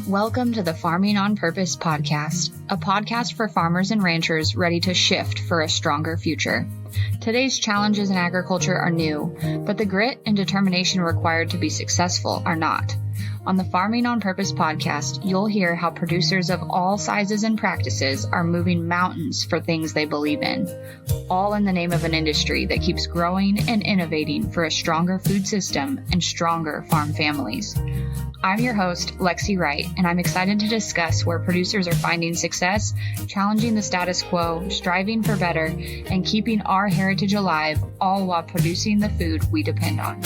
Welcome to the Farming on Purpose podcast, a podcast for farmers and ranchers ready to shift for a stronger future. Today's challenges in agriculture are new, but the grit and determination required to be successful are not. On the Farming on Purpose podcast, you'll hear how producers of all sizes and practices are moving mountains for things they believe in, all in the name of an industry that keeps growing and innovating for a stronger food system and stronger farm families. I'm your host, Lexi Wright, and I'm excited to discuss where producers are finding success, challenging the status quo, striving for better, and keeping our heritage alive, all while producing the food we depend on.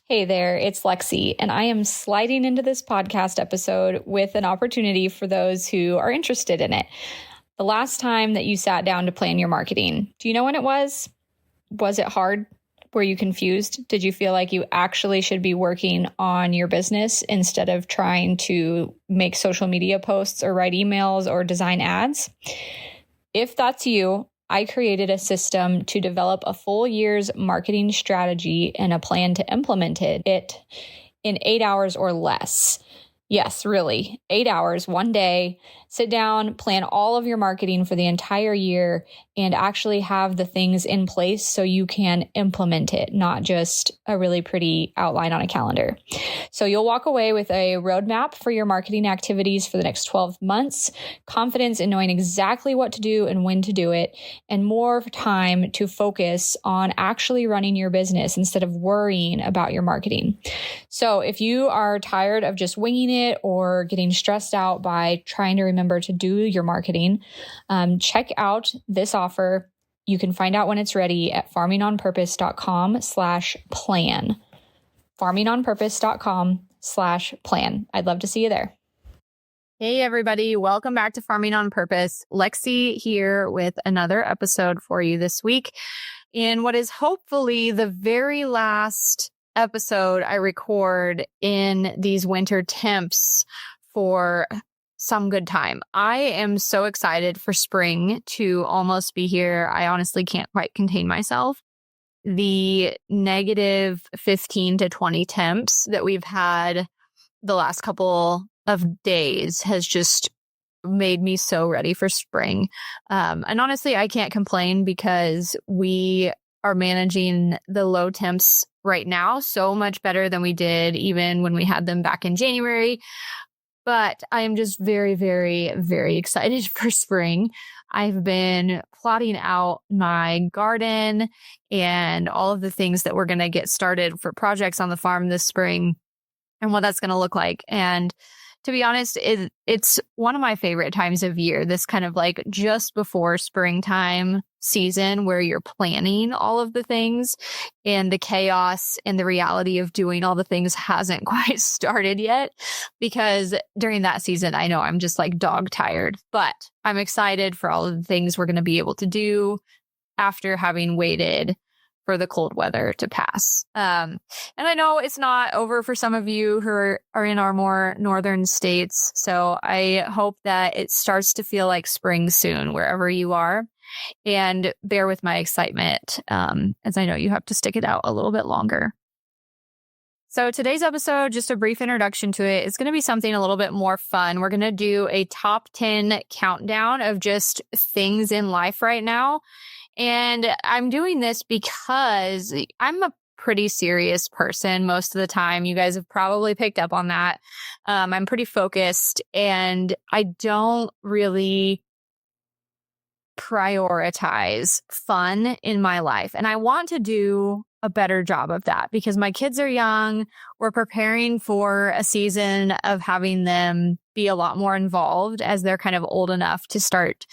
Hey there, it's Lexi, and I am sliding into this podcast episode with an opportunity for those who are interested in it. The last time that you sat down to plan your marketing, do you know when it was? Was it hard? Were you confused? Did you feel like you actually should be working on your business instead of trying to make social media posts or write emails or design ads? If that's you, I created a system to develop a full year's marketing strategy and a plan to implement it in 8 hours or less. Yes, really, 8 hours, one day. Sit down, plan all of your marketing for the entire year, and actually have the things in place so you can implement it, not just a really pretty outline on a calendar. So you'll walk away with a roadmap for your marketing activities for the next 12 months, confidence in knowing exactly what to do and when to do it, and more time to focus on actually running your business instead of worrying about your marketing. So if you are tired of just winging it or getting stressed out by trying to remember to do your marketing, check out this offer. You can find out when it's ready at farmingonpurpose.com/plan. farmingonpurpose.com/plan. I'd love to see you there. Hey, everybody. Welcome back to Farming on Purpose. Lexi here with another episode for you this week. In what is hopefully the very last episode I record in these winter temps for some good time. I am so excited for spring to almost be here. I honestly can't quite contain myself. The negative 15 to 20 temps that we've had the last couple of days has just made me so ready for spring. And honestly, I can't complain because we are managing the low temps right now so much better than we did even when we had them back in January. But I am just very, very, very excited for spring. I've been plotting out my garden and all of the things that we're going to get started for projects on the farm this spring and what that's going to look like. And to be honest, it's one of my favorite times of year, this kind of like just before springtime season where you're planning all of the things and the chaos and the reality of doing all the things hasn't quite started yet, because during that season, I know I'm just like dog tired, but I'm excited for all of the things we're going to be able to do after having waited for the cold weather to pass. And I know it's not over for some of you who are in our more northern states. So I hope that it starts to feel like spring soon, wherever you are. And bear with my excitement, as I know you have to stick it out a little bit longer. So today's episode, just a brief introduction to it, is going to be something a little bit more fun. We're going to do a top 10 countdown of just things in life right now. And I'm doing this because I'm a pretty serious person most of the time. You guys have probably picked up on that. I'm pretty focused and I don't really prioritize fun in my life. And I want to do a better job of that because my kids are young. We're preparing for a season of having them be a lot more involved as they're kind of old enough to start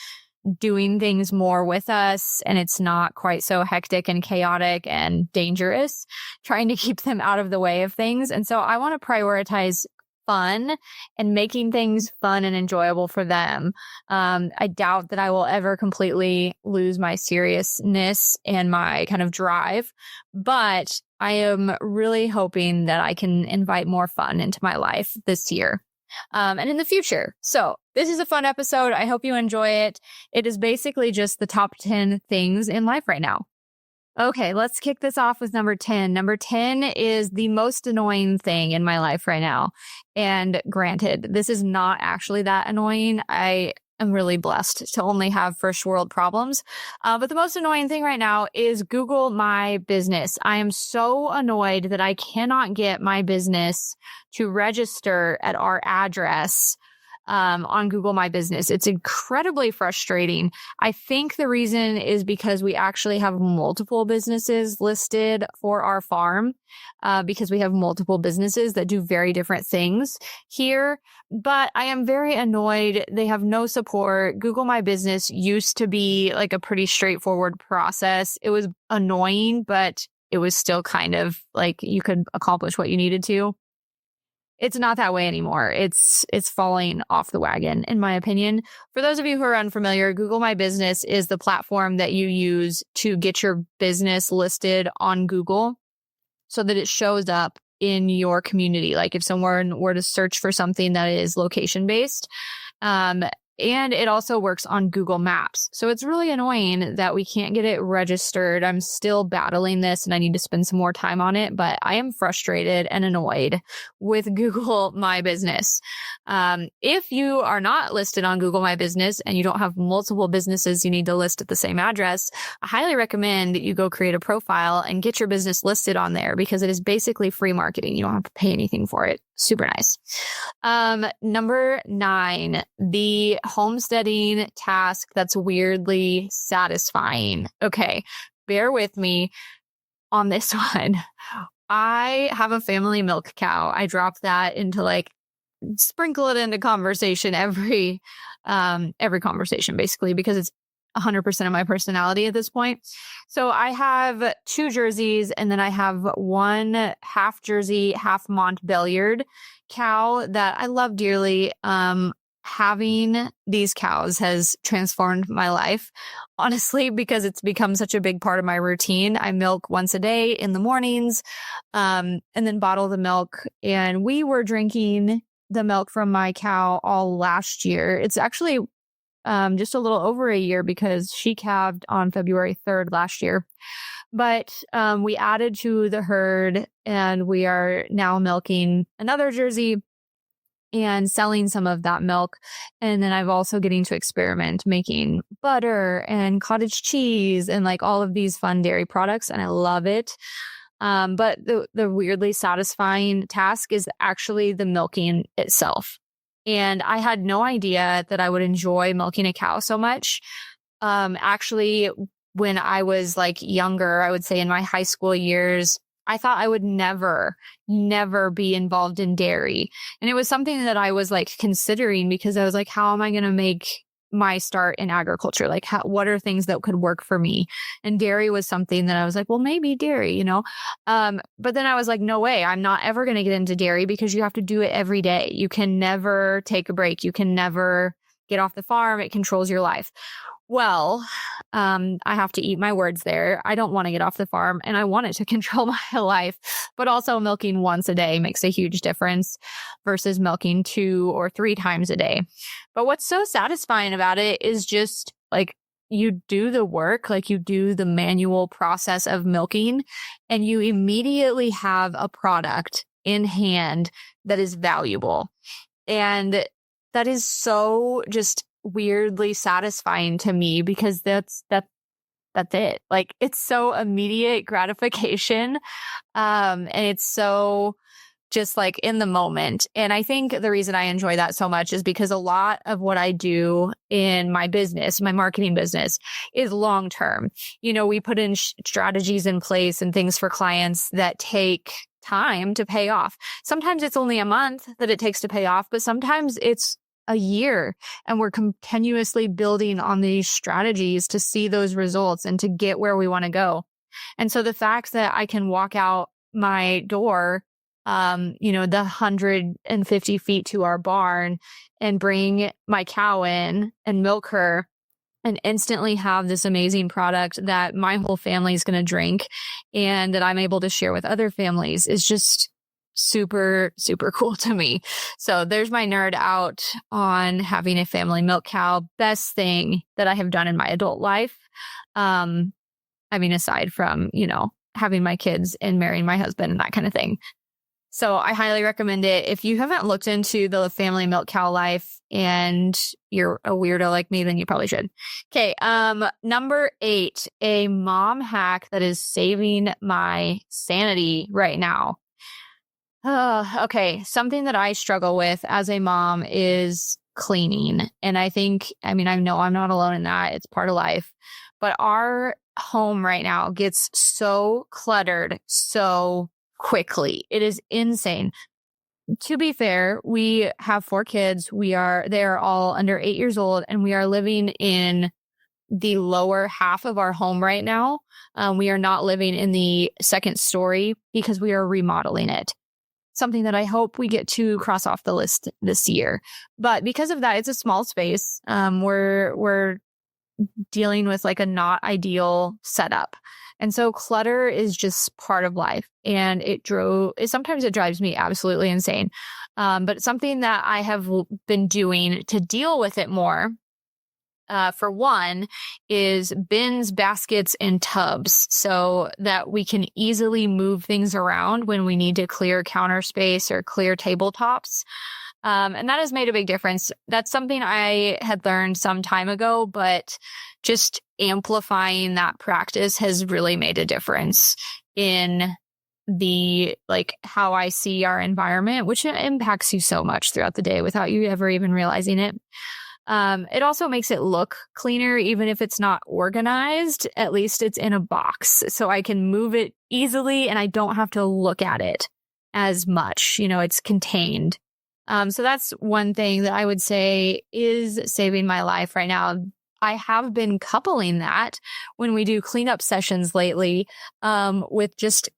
doing things more with us, and it's not quite so hectic and chaotic and dangerous, trying to keep them out of the way of things. And so I want to prioritize fun and making things fun and enjoyable for them. I doubt that I will ever completely lose my seriousness and my kind of drive, but I am really hoping that I can invite more fun into my life this year. and in the future. So this is a fun episode. I hope you enjoy it. It is basically just the top 10 things in life right now. Okay, let's kick this off with number 10. Number 10 is the most annoying thing in my life right now. And granted, this is not actually that annoying. I am really blessed to only have first world problems. But the most annoying thing right now is Google My Business. I am so annoyed that I cannot get my business to register at our address on Google My Business. It's incredibly frustrating. I think the reason is because we actually have multiple businesses listed for our farm, because we have multiple businesses that do very different things here. But I am very annoyed. They have no support. Google My Business used to be like a pretty straightforward process. It was annoying, but it was still kind of like you could accomplish what you needed to. It's not that way anymore. It's falling off the wagon, in my opinion. For those of you who are unfamiliar, Google My Business is the platform that you use to get your business listed on Google so that it shows up in your community. Like if someone were to search for something that is location-based, and it also works on Google Maps. So it's really annoying that we can't get it registered. I'm still battling this and I need to spend some more time on it, but I am frustrated and annoyed with Google My Business. If you are not listed on Google My Business and you don't have multiple businesses you need to list at the same address, I highly recommend you go create a profile and get your business listed on there because it is basically free marketing. You don't have to pay anything for it. Super nice. Number 9, the homesteading task that's weirdly satisfying. Okay, bear with me on this one. I have a family milk cow. I drop that into sprinkle it into conversation every conversation basically because it's 100% of my personality at this point. So I have 2 jerseys and then I have 1 half Jersey, half Montbéliard cow that I love dearly. Having these cows has transformed my life, honestly, because it's become such a big part of my routine. I milk once a day in the mornings, and then bottle the milk. And we were drinking the milk from my cow all last year. It's actually just a little over a year because she calved on February 3rd last year. But we added to the herd and we are now milking another Jersey and selling some of that milk. And then I'm also getting to experiment making butter and cottage cheese and all of these fun dairy products. And I love it. But the weirdly satisfying task is actually the milking itself. And I had no idea that I would enjoy milking a cow so much. Actually, when I was younger, I would say in my high school years, I thought I would never be involved in dairy. And it was something that I was considering because I was like, how am I going to make my start in agriculture? What are things that could work for me? And dairy was something that I was like, well, maybe dairy, but then I was like, no way, I'm not ever going to get into dairy because you have to do it every day. You can never take a break. You can never get off the farm. It controls your life. Well, I have to eat my words there. I don't want to get off the farm and I want it to control my life, but also milking once a day makes a huge difference versus milking 2 or 3 times a day. But what's so satisfying about it is just you do the work, you do the manual process of milking and you immediately have a product in hand that is valuable. And that is so just weirdly satisfying to me because that's it. It's so immediate gratification. And it's so just in the moment. And I think the reason I enjoy that so much is because a lot of what I do in my business, my marketing business, is long term. We put in strategies in place and things for clients that take time to pay off. Sometimes it's only a month that it takes to pay off, but sometimes it's a year and we're continuously building on these strategies to see those results and to get where we want to go. And so the fact that I can walk out my door, the 150 feet to our barn and bring my cow in and milk her and instantly have this amazing product that my whole family is going to drink and that I'm able to share with other families is just super, super cool to me. So there's my nerd out on having a family milk cow. Best thing that I have done in my adult life. I mean, aside from, having my kids and marrying my husband and that kind of thing. So I highly recommend it. If you haven't looked into the family milk cow life and you're a weirdo like me, then you probably should. Okay. Number 8, a mom hack that is saving my sanity right now. Okay. Something that I struggle with as a mom is cleaning. And I know I'm not alone in that. It's part of life. But our home right now gets so cluttered so quickly. It is insane. To be fair, we have 4 kids. They are all under 8 years old, and we are living in the lower half of our home right now. We are not living in the second story because we are remodeling it. Something that I hope we get to cross off the list this year. But because of that, it's a small space. We're dealing with like a not ideal setup. And so clutter is just part of life. And sometimes it drives me absolutely insane. But something that I have been doing to deal with it more, for one, is bins, baskets, and tubs so that we can easily move things around when we need to clear counter space or clear tabletops. And that has made a big difference. That's something I had learned some time ago, but just amplifying that practice has really made a difference in how I see our environment, which impacts you so much throughout the day without you ever even realizing it. It also makes it look cleaner, even if it's not organized. At least it's in a box, so I can move it easily and I don't have to look at it as much. It's contained. So that's one thing that I would say is saving my life right now. I have been coupling that when we do cleanup sessions lately, with just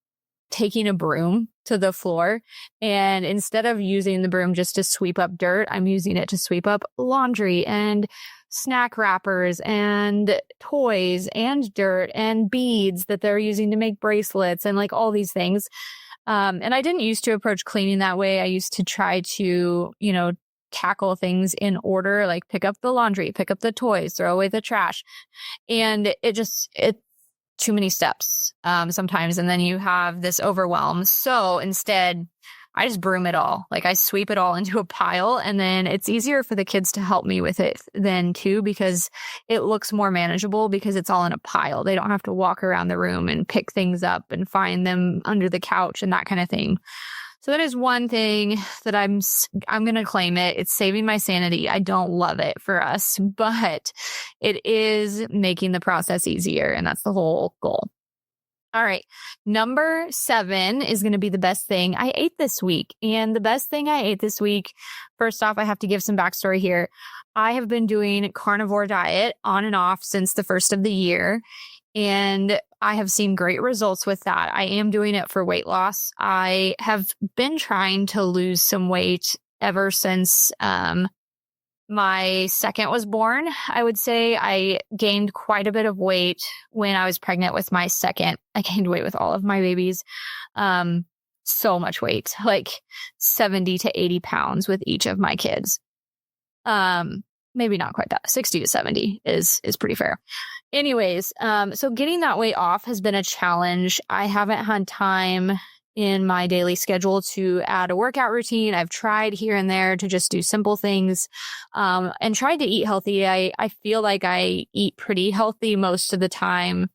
taking a broom to the floor. And instead of using the broom just to sweep up dirt, I'm using it to sweep up laundry and snack wrappers and toys and dirt and beads that they're using to make bracelets and like all these things. And I didn't used to approach cleaning that way. I used to try to, tackle things in order, like pick up the laundry, pick up the toys, throw away the trash. And it's too many steps sometimes. And then you have this overwhelm. So instead, I just broom it all. Like I sweep it all into a pile, and then it's easier for the kids to help me with it then too, because it looks more manageable because it's all in a pile. They don't have to walk around the room and pick things up and find them under the couch and that kind of thing. So that is one thing that I'm going to claim it. It's saving my sanity. I don't love it for us, but it is making the process easier. And that's the whole goal. All right. Number 7 is going to be the best thing I ate this week. And the best thing I ate this week, first off, I have to give some backstory here. I have been doing carnivore diet on and off since the first of the year. And I have seen great results with that. I am doing it for weight loss. I have been trying to lose some weight ever since my second was born. I would say I gained quite a bit of weight when I was pregnant with my second. I gained weight with all of my babies. So much weight, like 70 to 80 pounds with each of my kids. Maybe not quite that. 60 to 70 is pretty fair. Anyways, so getting that weight off has been a challenge. I haven't had time in my daily schedule to add a workout routine. I've tried here and there to just do simple things, and tried to eat healthy. I feel like I eat pretty healthy most of the time,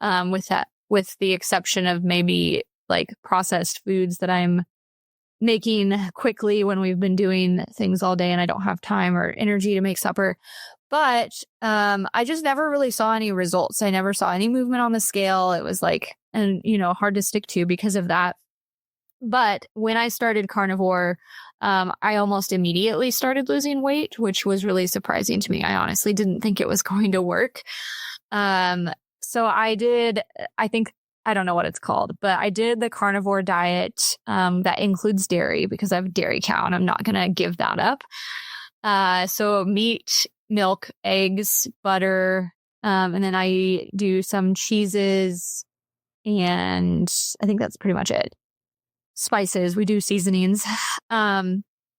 with the exception of maybe like processed foods that I'm making quickly when we've been doing things all day and I don't have time or energy to make supper. But I just never really saw any results. I never saw any movement on the scale. It was hard to stick to because of that. But when I started carnivore, I almost immediately started losing weight, which was really surprising to me. I honestly didn't think it was going to work. So I did, I don't know what it's called, but I did the carnivore diet that includes dairy because I have a dairy cow and I'm not going to give that up. So meat, milk, eggs, butter, and then I do some cheeses, and I think that's pretty much it. spices. We do seasonings.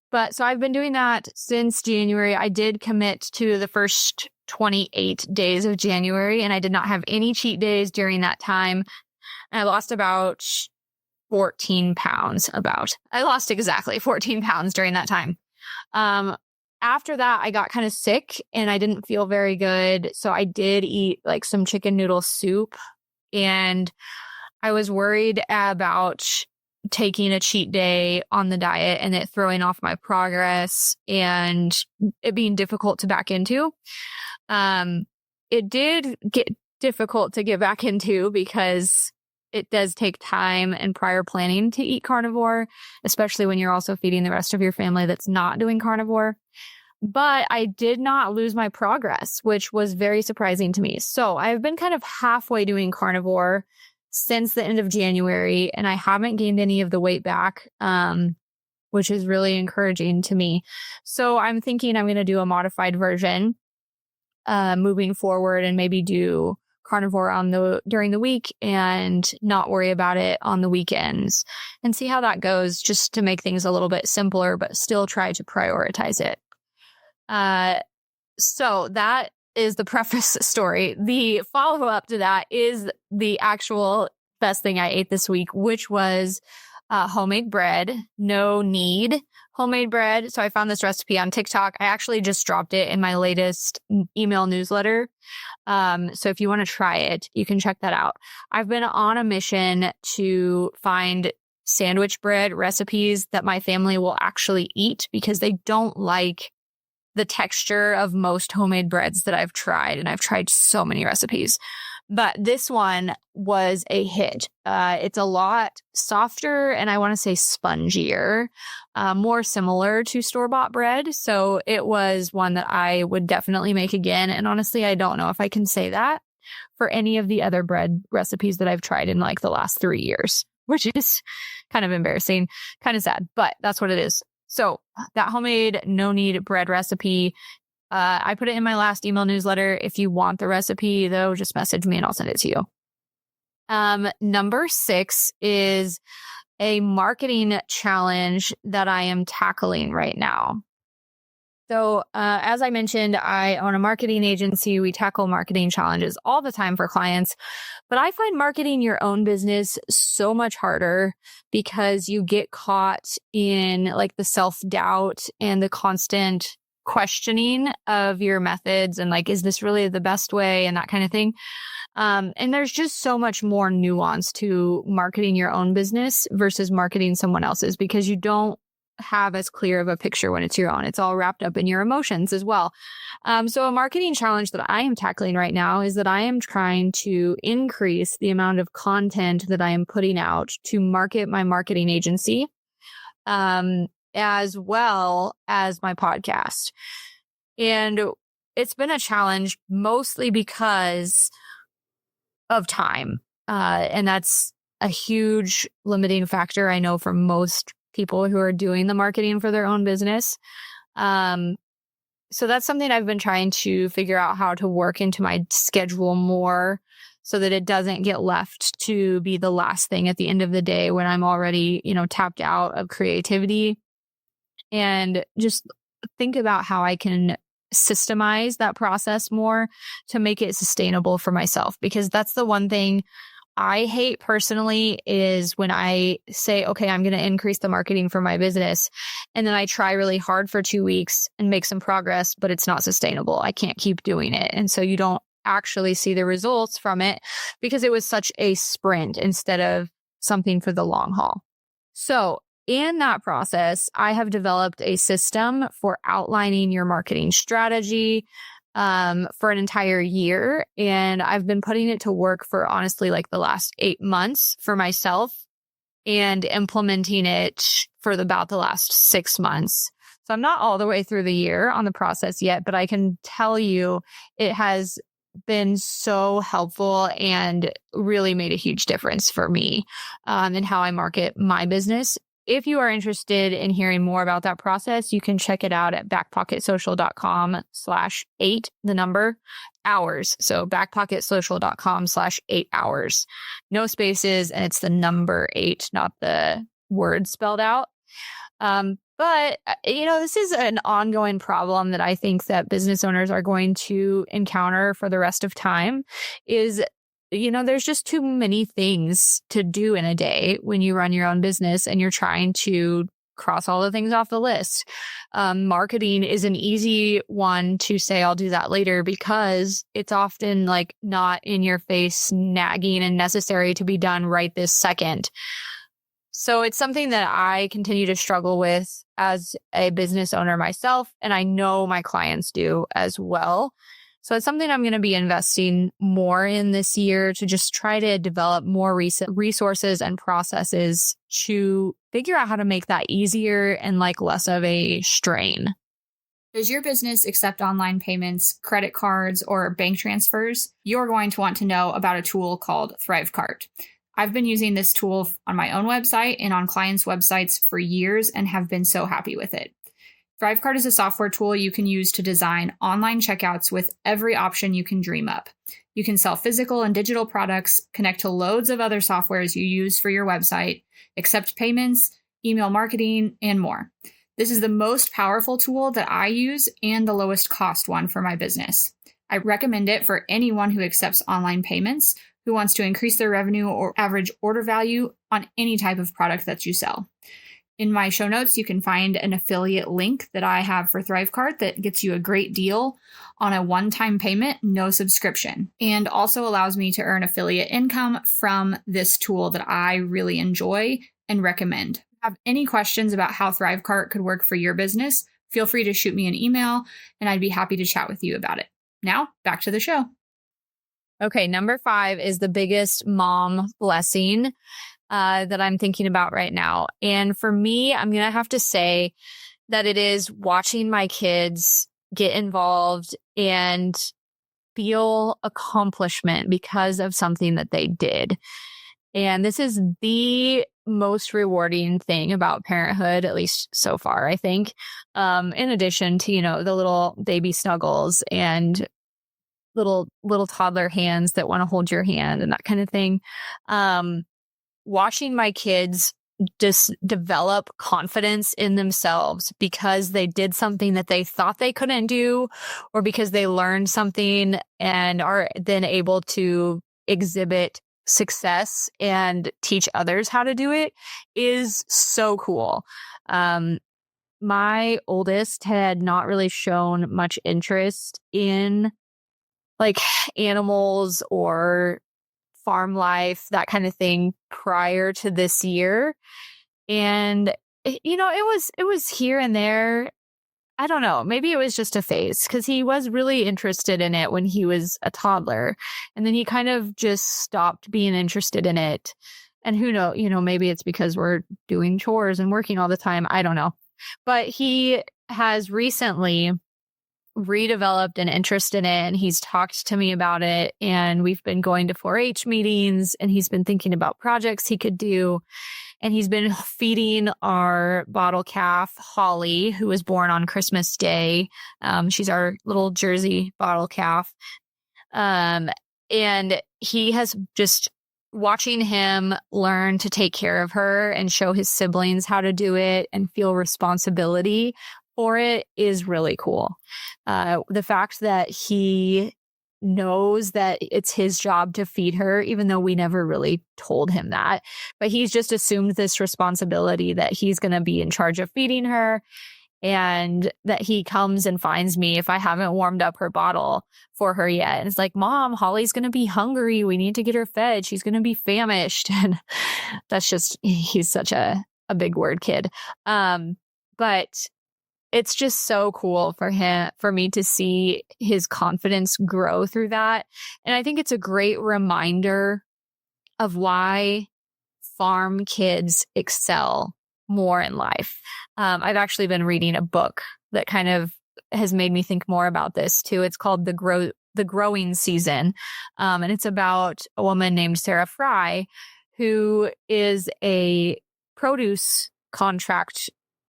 But so I've been doing that since January. I did commit to the first 28 days of January, and I did not have any cheat days during that time. And I lost about 14 pounds. I lost exactly 14 pounds during that time. After that, I got kind of sick and I didn't feel very good. So I did eat like some chicken noodle soup, and I was worried about taking a cheat day on the diet and it throwing off my progress and it being difficult to back into. It did get difficult to get back into because it does take time and prior planning to eat carnivore, especially when you're also feeding the rest of your family that's not doing carnivore. But I did not lose my progress, which was very surprising to me. So I've been kind of halfway doing carnivore since the end of January, and I haven't gained any of the weight back, which is really encouraging to me. So I'm thinking I'm going to do a modified version moving forward and maybe do carnivore during the week and not worry about it on the weekends and see how that goes, just to make things a little bit simpler, but still try to prioritize it. So that is the preface story. The follow-up to that is the actual best thing I ate this week, which was homemade bread, no knead homemade bread. So I found this recipe on TikTok. I actually just dropped it in my latest email newsletter. So if you want to try it, you can check that out. I've been on a mission to find sandwich bread recipes that my family will actually eat because they don't like the texture of most homemade breads that I've tried. And I've tried so many recipes, but this one was a hit. It's a lot softer and I want to say spongier, more similar to store-bought bread. So it was one that I would definitely make again. And honestly, I don't know if I can say that for any of the other bread recipes that I've tried in like the last 3 years, which is kind of embarrassing, kind of sad, but that's what it is. So that homemade no knead bread recipe, I put it in my last email newsletter. If you want the recipe though, just message me and I'll send it to you. Number 6 is a marketing challenge that I am tackling right now. So, as I mentioned, I own a marketing agency. We tackle marketing challenges all the time for clients, but I find marketing your own business so much harder because you get caught in like the self-doubt and the constant questioning of your methods and like, is this really the best way and that kind of thing. And there's just so much more nuance to marketing your own business versus marketing someone else's because you don't have as clear of a picture when it's your own. It's all wrapped up in your emotions as well. So a marketing challenge that I am tackling right now is that I am trying to increase the amount of content that I am putting out to market my marketing agency, as well as my podcast. And it's been a challenge mostly because of time. And that's a huge limiting factor, I know, for most people who are doing the marketing for their own business. So that's something I've been trying to figure out how to work into my schedule more so that it doesn't get left to be the last thing at the end of the day when I'm already, tapped out of creativity. And just think about how I can systemize that process more to make it sustainable for myself, because that's the one thing I hate personally is when I say, okay, I'm going to increase the marketing for my business. And then I try really hard for 2 weeks and make some progress, but it's not sustainable. I can't keep doing it. And so you don't actually see the results from it because it was such a sprint instead of something for the long haul. So in that process, I have developed a system for outlining your marketing strategy for an entire year. And I've been putting it to work for honestly like the last 8 months for myself and implementing it for about the last 6 months. So I'm not all the way through the year on the process yet, but I can tell you it has been so helpful and really made a huge difference for me in how I market my business. If you are interested in hearing more about that process, you can check it out at backpocketsocial.com/8, the number, hours. So backpocketsocial.com/8 hours. No spaces, and it's the number 8, not the words spelled out. But this is an ongoing problem that I think that business owners are going to encounter for the rest of time is, there's just too many things to do in a day when you run your own business and you're trying to cross all the things off the list. Marketing is an easy one to say, I'll do that later, because it's often like not in your face, nagging and necessary to be done right this second. So it's something that I continue to struggle with as a business owner myself, and I know my clients do as well. So it's something I'm going to be investing more in this year to just try to develop more resources and processes to figure out how to make that easier and like less of a strain. Does your business accept online payments, credit cards, or bank transfers? You're going to want to know about a tool called ThriveCart. I've been using this tool on my own website and on clients' websites for years and have been so happy with it. ThriveCart is a software tool you can use to design online checkouts with every option you can dream up. You can sell physical and digital products, connect to loads of other softwares you use for your website, accept payments, email marketing, and more. This is the most powerful tool that I use and the lowest cost one for my business. I recommend it for anyone who accepts online payments, who wants to increase their revenue or average order value on any type of product that you sell. In my show notes, you can find an affiliate link that I have for ThriveCart that gets you a great deal on a one-time payment, no subscription, and also allows me to earn affiliate income from this tool that I really enjoy and recommend. If you have any questions about how ThriveCart could work for your business, feel free to shoot me an email and I'd be happy to chat with you about it. Now, back to the show. Okay, number 5 is the biggest mom blessing that I'm thinking about right now. And for me, I'm going to have to say that it is watching my kids get involved and feel accomplishment because of something that they did. And this is the most rewarding thing about parenthood, at least so far, I think, in addition to, the little baby snuggles and little toddler hands that want to hold your hand and that kind of thing. Watching my kids just develop confidence in themselves because they did something that they thought they couldn't do, or because they learned something and are then able to exhibit success and teach others how to do it, is so cool. My oldest had not really shown much interest in like animals or farm life, that kind of thing, prior to this year. And, it was here and there. I don't know, maybe it was just a phase, because he was really interested in it when he was a toddler. And then he kind of just stopped being interested in it. And who knows, maybe it's because we're doing chores and working all the time. I don't know. But he has recently redeveloped an interest in it, and he's talked to me about it, and we've been going to 4-H meetings, and he's been thinking about projects he could do, and he's been feeding our bottle calf, Holly, who was born on Christmas Day. She's our little Jersey bottle calf. And he has just watching him learn to take care of her and show his siblings how to do it and feel responsibility for it is really cool. The fact that he knows that it's his job to feed her, even though we never really told him that, but he's just assumed this responsibility that he's going to be in charge of feeding her, and that he comes and finds me if I haven't warmed up her bottle for her yet. And it's like, Mom, Holly's going to be hungry. We need to get her fed. She's going to be famished. And that's just, he's such a big word kid. But it's just so cool for me to see his confidence grow through that. And I think it's a great reminder of why farm kids excel more in life. I've actually been reading a book that kind of has made me think more about this too. It's called The Growing Season. And it's about a woman named Sarah Fry, who is a produce contract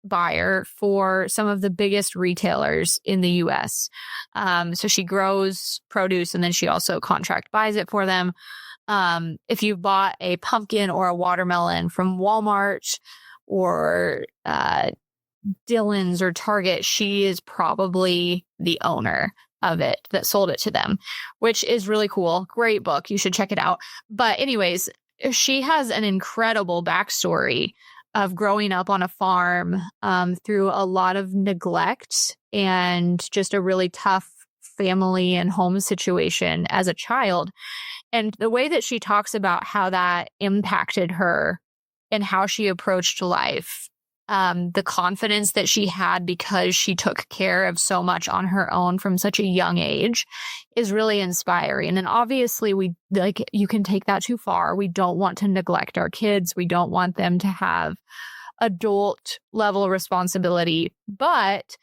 buyer for some of the biggest retailers in the US. So she grows produce and then she also contract buys it for them. If you bought a pumpkin or a watermelon from Walmart or Dillon's or Target, she is probably the owner of it that sold it to them, which is really cool. Great book. You should check it out. But anyways, she has an incredible backstory of growing up on a farm through a lot of neglect and just a really tough family and home situation as a child. And the way that she talks about how that impacted her and how she approached life, the confidence that she had because she took care of so much on her own from such a young age is really inspiring. And obviously you can take that too far. We don't want to neglect our kids. We don't want them to have adult level responsibility, but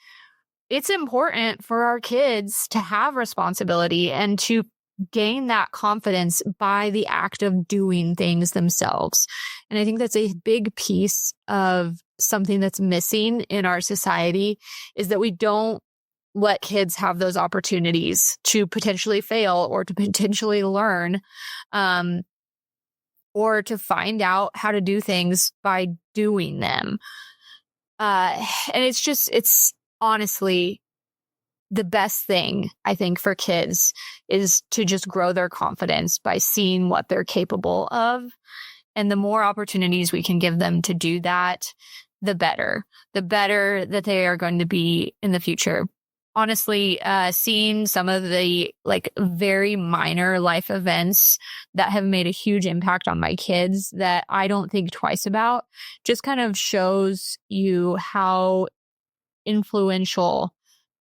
it's important for our kids to have responsibility and to gain that confidence by the act of doing things themselves. And I think that's a big piece of something that's missing in our society, is that we don't let kids have those opportunities to potentially fail or to potentially learn, or to find out how to do things by doing them. And it's honestly the best thing, I think, for kids is to just grow their confidence by seeing what they're capable of. And the more opportunities we can give them to do that, the better that they are going to be in the future. Honestly, seeing some of the very minor life events that have made a huge impact on my kids that I don't think twice about just kind of shows you how influential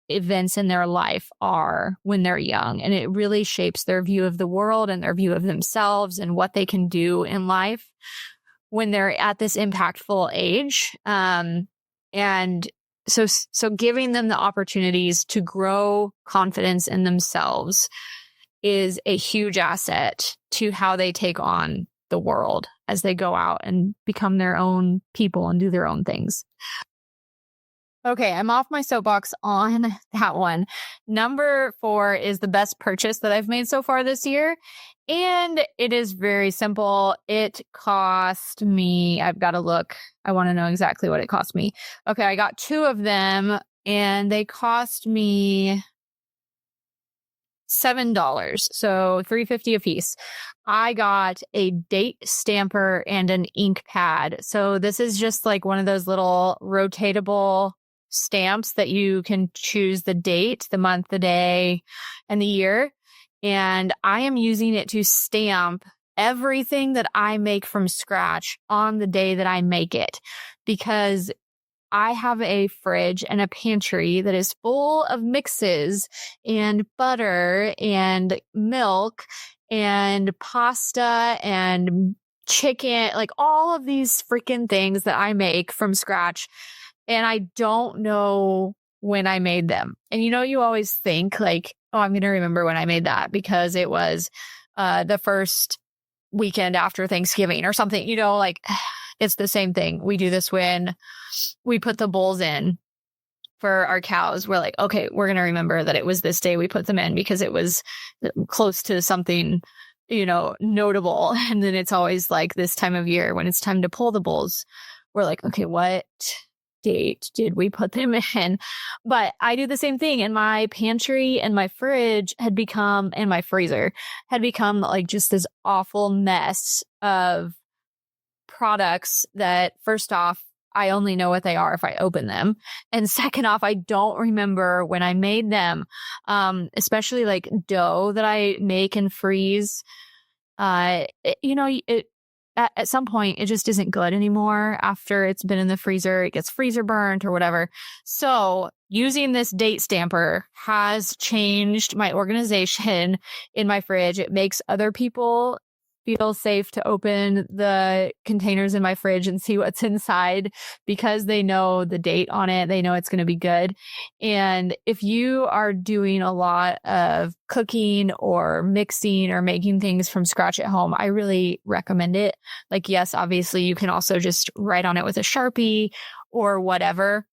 events in their life are when they're young. And it really shapes their view of the world and their view of themselves and what they can do in life when they're at this impactful age. And so giving them the opportunities to grow confidence in themselves is a huge asset to how they take on the world as they go out and become their own people and do their own things. Okay, I'm off my soapbox on that one. Number 4 is the best purchase that I've made so far this year. And it is very simple. It cost me, I've got to look. I want to know exactly what it cost me. Okay, I got 2 of them and they cost me $7. So $3.50 a piece. I got a date stamper and an ink pad. So this is just like one of those little rotatable stamps that you can choose the date, the month, the day, and the year. And I am using it to stamp everything that I make from scratch on the day that I make it, because I have a fridge and a pantry that is full of mixes and butter and milk and pasta and chicken, like all of these freaking things that I make from scratch. And I don't know when I made them. And you always think like, oh, I'm going to remember when I made that because it was the first weekend after Thanksgiving or something, it's the same thing. We do this when we put the bowls in for our cows. We're like, okay, we're going to remember that it was this day we put them in because it was close to something, notable. And then it's always like this time of year when it's time to pull the bowls. We're like, okay, what date did we put them in? But I do the same thing. And my pantry and my fridge and my freezer had become like just this awful mess of products that, first off, I only know what they are if I open them. And second off, I don't remember when I made them, especially like dough that I make and freeze. At some point, it just isn't good anymore after it's been in the freezer. It gets freezer burnt or whatever. So using this date stamper has changed my organization in my fridge. It makes other people feel safe to open the containers in my fridge and see what's inside because they know the date on it. They know it's going to be good. And if you are doing a lot of cooking or mixing or making things from scratch at home, I really recommend it. Like, yes, obviously you can also just write on it with a Sharpie or whatever.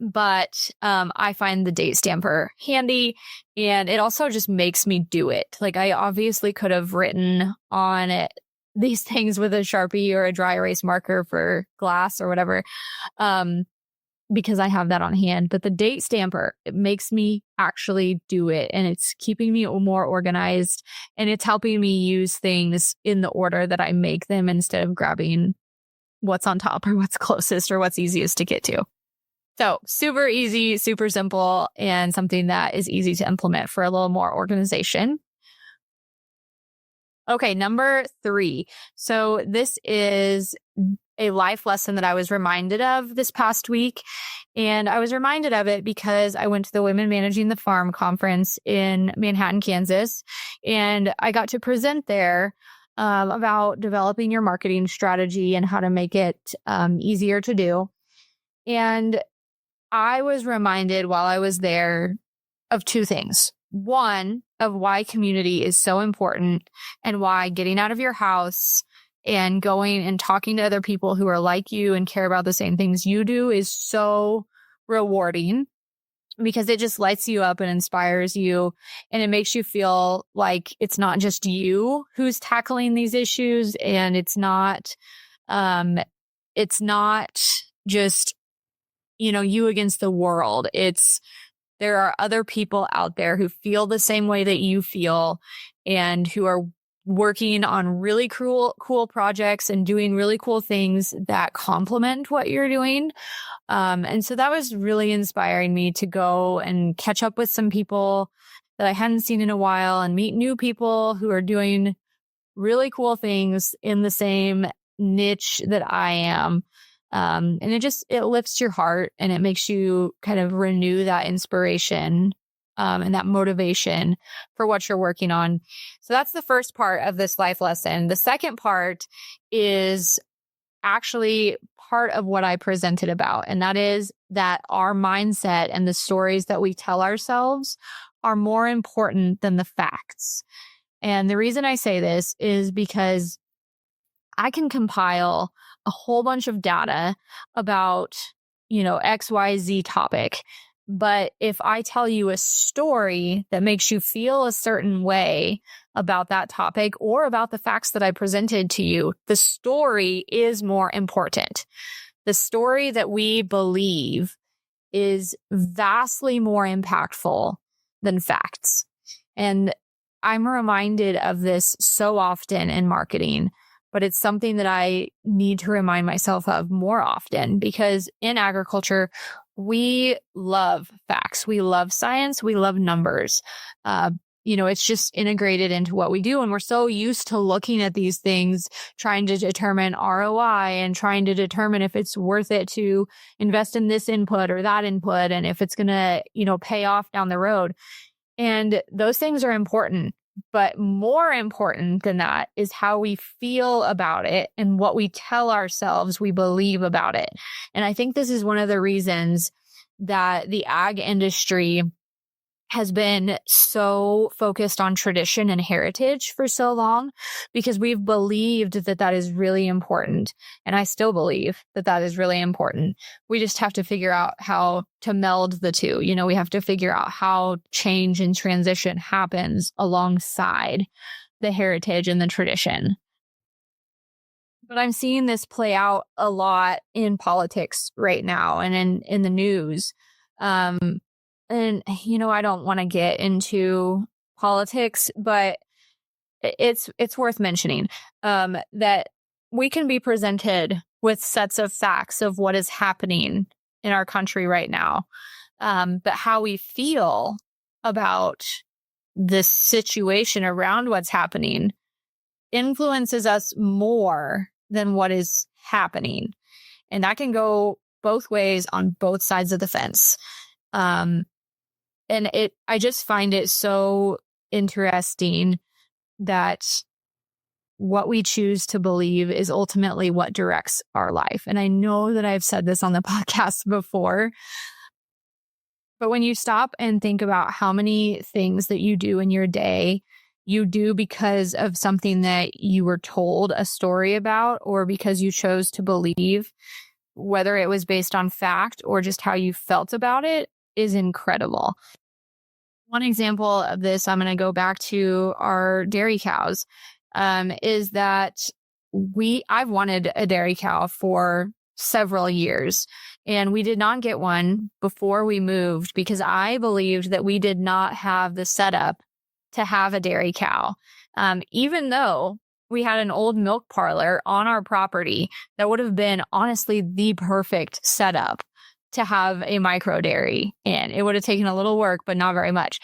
But I find the date stamper handy, and it also just makes me do it. Like, I obviously could have written on it these things with a Sharpie or a dry erase marker for glass or whatever, because I have that on hand. But the date stamper, it makes me actually do it, and it's keeping me more organized, and it's helping me use things in the order that I make them instead of grabbing what's on top or what's closest or what's easiest to get to. So super easy, super simple, and something that is easy to implement for a little more organization. Okay, number 3. So this is a life lesson that I was reminded of this past week. And I was reminded of it because I went to the Women Managing the Farm conference in Manhattan, Kansas. And I got to present there about developing your marketing strategy and how to make it easier to do. And I was reminded while I was there of 2 things. One, of why community is so important and why getting out of your house and going and talking to other people who are like you and care about the same things you do is so rewarding, because it just lights you up and inspires you, and it makes you feel like it's not just you who's tackling these issues, and it's not just, you against the world. There are other people out there who feel the same way that you feel and who are working on really cool projects and doing really cool things that complement what you're doing. And so that was really inspiring me to go and catch up with some people that I hadn't seen in a while and meet new people who are doing really cool things in the same niche that I am. And it lifts your heart, and it makes you kind of renew that inspiration and that motivation for what you're working on. So that's the first part of this life lesson. The second part is actually part of what I presented about, and that is that our mindset and the stories that we tell ourselves are more important than the facts. And the reason I say this is because I can compile a whole bunch of data about, XYZ topic. But if I tell you a story that makes you feel a certain way about that topic or about the facts that I presented to you, the story is more important. The story that we believe is vastly more impactful than facts. And I'm reminded of this so often in marketing, but it's something that I need to remind myself of more often, because in agriculture, we love facts. We love science. We love numbers. It's just integrated into what we do. And we're so used to looking at these things, trying to determine ROI and trying to determine if it's worth it to invest in this input or that input, and if it's going to, pay off down the road. And those things are important. But more important than that is how we feel about it and what we tell ourselves we believe about it. And I think this is one of the reasons that the ag industry has been so focused on tradition and heritage for so long, because we've believed that that is really important. And I still believe that that is really important. We just have to figure out how to meld the two. We have to figure out how change and transition happens alongside the heritage and the tradition. But I'm seeing this play out a lot in politics right now and in the news. And, I don't want to get into politics, but it's worth mentioning that we can be presented with sets of facts of what is happening in our country right now. But how we feel about this situation around what's happening influences us more than what is happening. And that can go both ways on both sides of the fence. And I just find it so interesting that what we choose to believe is ultimately what directs our life. And I know that I've said this on the podcast before, but when you stop and think about how many things that you do in your day, you do because of something that you were told a story about, or because you chose to believe, whether it was based on fact or just how you felt about it, is incredible. One example of this, I'm going to go back to our dairy cows, is that I've wanted a dairy cow for several years, and we did not get one before we moved because I believed that we did not have the setup to have a dairy cow. Even though we had an old milk parlor on our property that would have been honestly the perfect setup to have a micro dairy in. It would have taken a little work, but not very much.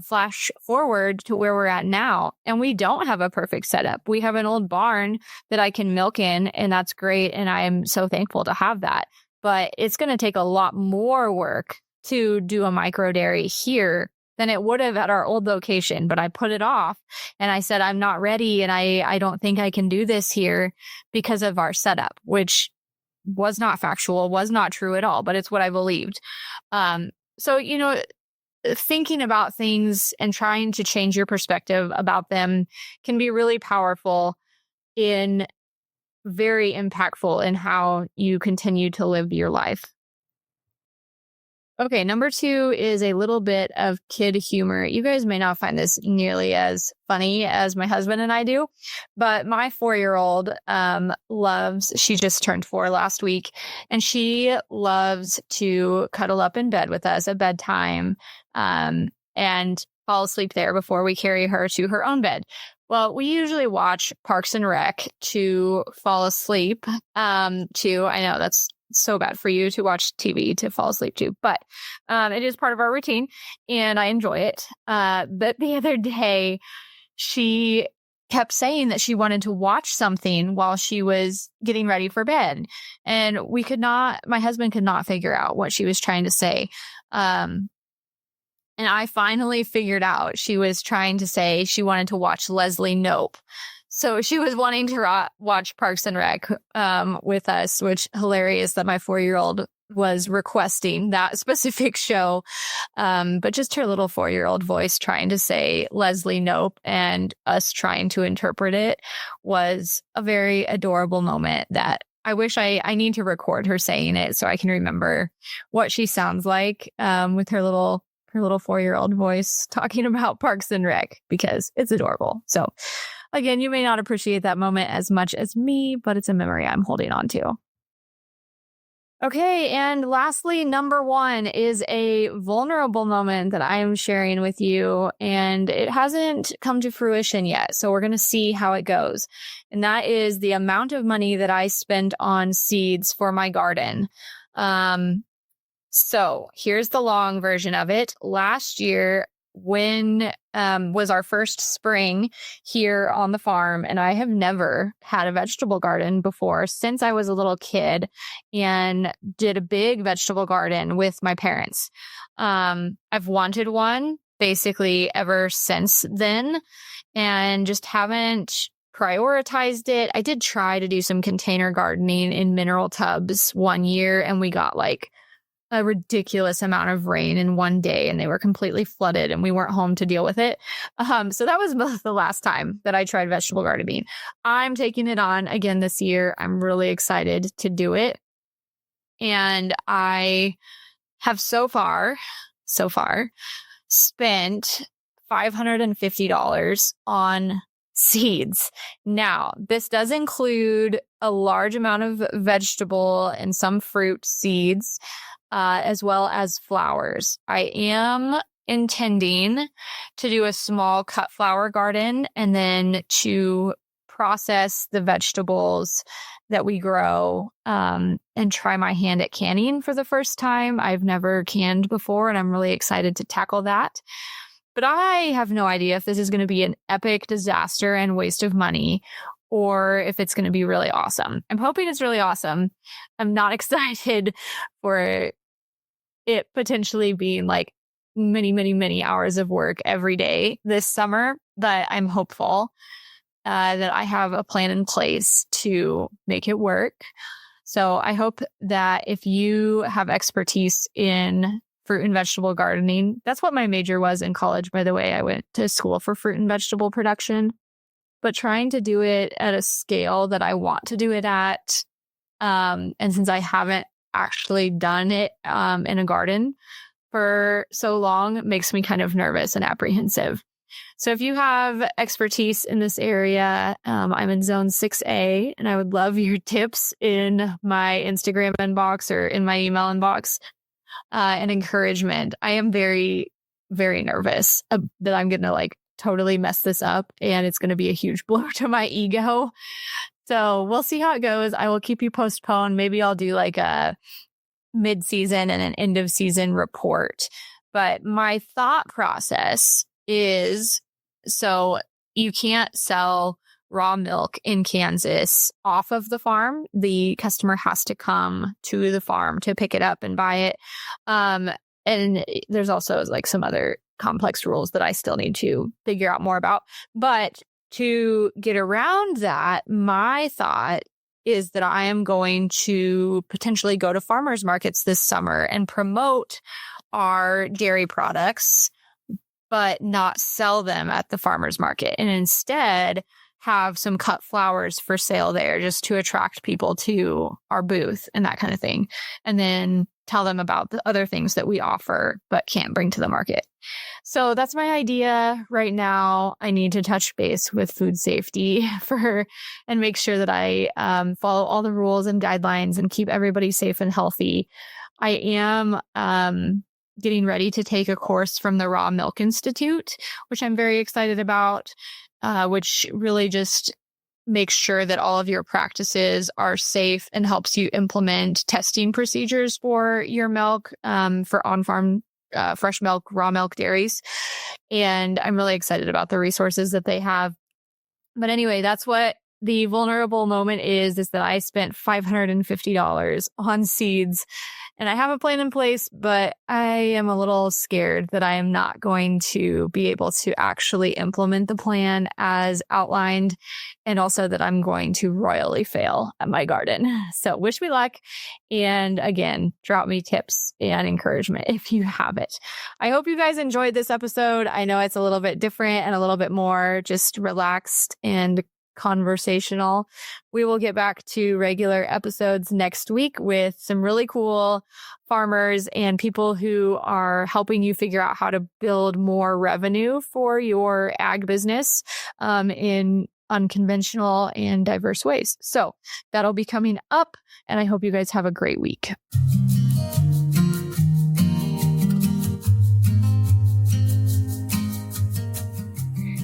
Flash forward to where we're at now, and we don't have a perfect setup. We have an old barn that I can milk in, and that's great. And I am so thankful to have that. But it's going to take a lot more work to do a micro dairy here than it would have at our old location. But I put it off and I said, I'm not ready. And I don't think I can do this here because of our setup, which was not factual, was not true at all, but it's what I believed. So, thinking about things and trying to change your perspective about them can be really powerful and very impactful in how you continue to live your life. Okay, number 2 is a little bit of kid humor. You guys may not find this nearly as funny as my husband and I do, but my 4-year-old she just turned 4 last week, and she loves to cuddle up in bed with us at bedtime and fall asleep there before we carry her to her own bed. Well, we usually watch Parks and Rec to fall asleep to. I know that's so bad for you to watch TV to fall asleep to, but it is part of our routine and I enjoy it. But the other day, she kept saying that she wanted to watch something while she was getting ready for bed. And my husband could not figure out what she was trying to say. And I finally figured out she was trying to say she wanted to watch Leslie Knope. So she was wanting to watch Parks and Rec with us, which hilarious that my 4-year-old was requesting that specific show. But just her little 4-year-old voice trying to say Leslie Knope and us trying to interpret it was a very adorable moment that I wish I need to record her saying it so I can remember what she sounds like with her little 4-year-old voice talking about Parks and Rec, because it's adorable. So again, you may not appreciate that moment as much as me, but it's a memory I'm holding on to. Okay, and lastly, number 1 is a vulnerable moment that I am sharing with you, and it hasn't come to fruition yet, so we're going to see how it goes. And that is the amount of money that I spent on seeds for my garden. So here's the long version of it. Last year, when was our first spring here on the farm, and I have never had a vegetable garden before since I was a little kid and did a big vegetable garden with my parents. I've wanted one basically ever since then and just haven't prioritized it. I did try to do some container gardening in mineral tubs one year, and we got like a ridiculous amount of rain in one day and they were completely flooded and we weren't home to deal with it. So that was the last time that I tried vegetable gardening. I'm taking it on again this year. I'm really excited to do it. And I have so far spent $550 on seeds. Now, this does include a large amount of vegetable and some fruit seeds, as well as flowers. I am intending to do a small cut flower garden and then to process the vegetables that we grow and try my hand at canning for the first time. I've never canned before and I'm really excited to tackle that. But I have no idea if this is going to be an epic disaster and waste of money or if it's going to be really awesome. I'm hoping it's really awesome. I'm not excited for it potentially being like many, many, many hours of work every day this summer, but I'm hopeful that I have a plan in place to make it work. So I hope that if you have expertise in fruit and vegetable gardening, that's what my major was in college, by the way. I went to school for fruit and vegetable production, but trying to do it at a scale that I want to do it at And since I haven't actually done it in a garden for so long, it makes me kind of nervous and apprehensive. So if you have expertise in this area, I'm in zone 6A, and I would love your tips in my Instagram inbox or in my email inbox and encouragement. I am very, very nervous that I'm going to like totally mess this up and it's going to be a huge blow to my ego. So we'll see how it goes. I will keep you postponed. Maybe I'll do like a mid-season and an end of season report. But my thought process is, so you can't sell raw milk in Kansas off of the farm. The customer has to come to the farm to pick it up and buy it. And there's also like some other complex rules that I still need to figure out more about. But to get around that, my thought is that I am going to potentially go to farmers markets this summer and promote our dairy products, but not sell them at the farmers market, and instead have some cut flowers for sale there just to attract people to our booth and that kind of thing. And then tell them about the other things that we offer but can't bring to the market. So that's my idea right now. I need to touch base with food safety and make sure that I follow all the rules and guidelines and keep everybody safe and healthy. I am getting ready to take a course from the Raw Milk Institute, which I'm very excited about, which really just makes sure that all of your practices are safe and helps you implement testing procedures for your milk, for on-farm fresh milk, raw milk dairies. And I'm really excited about the resources that they have. But anyway, that's what the vulnerable moment is that I spent $550 on seeds, and I have a plan in place, but I am a little scared that I am not going to be able to actually implement the plan as outlined, and also that I'm going to royally fail at my garden. So wish me luck. And again, drop me tips and encouragement if you have it. I hope you guys enjoyed this episode. I know it's a little bit different and a little bit more just relaxed and conversational. We will get back to regular episodes next week with some really cool farmers and people who are helping you figure out how to build more revenue for your ag business in unconventional and diverse ways. So that'll be coming up, and I hope you guys have a great week.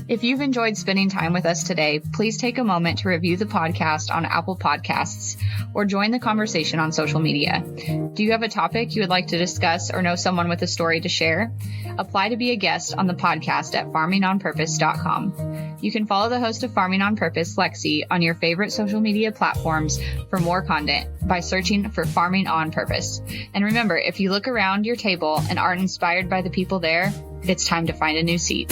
If you've enjoyed spending time with us today, please take a moment to review the podcast on Apple Podcasts or join the conversation on social media. Do you have a topic you would like to discuss or know someone with a story to share? Apply to be a guest on the podcast at farmingonpurpose.com. You can follow the host of Farming on Purpose, Lexi, on your favorite social media platforms for more content by searching for Farming on Purpose. And remember, if you look around your table and aren't inspired by the people there, it's time to find a new seat.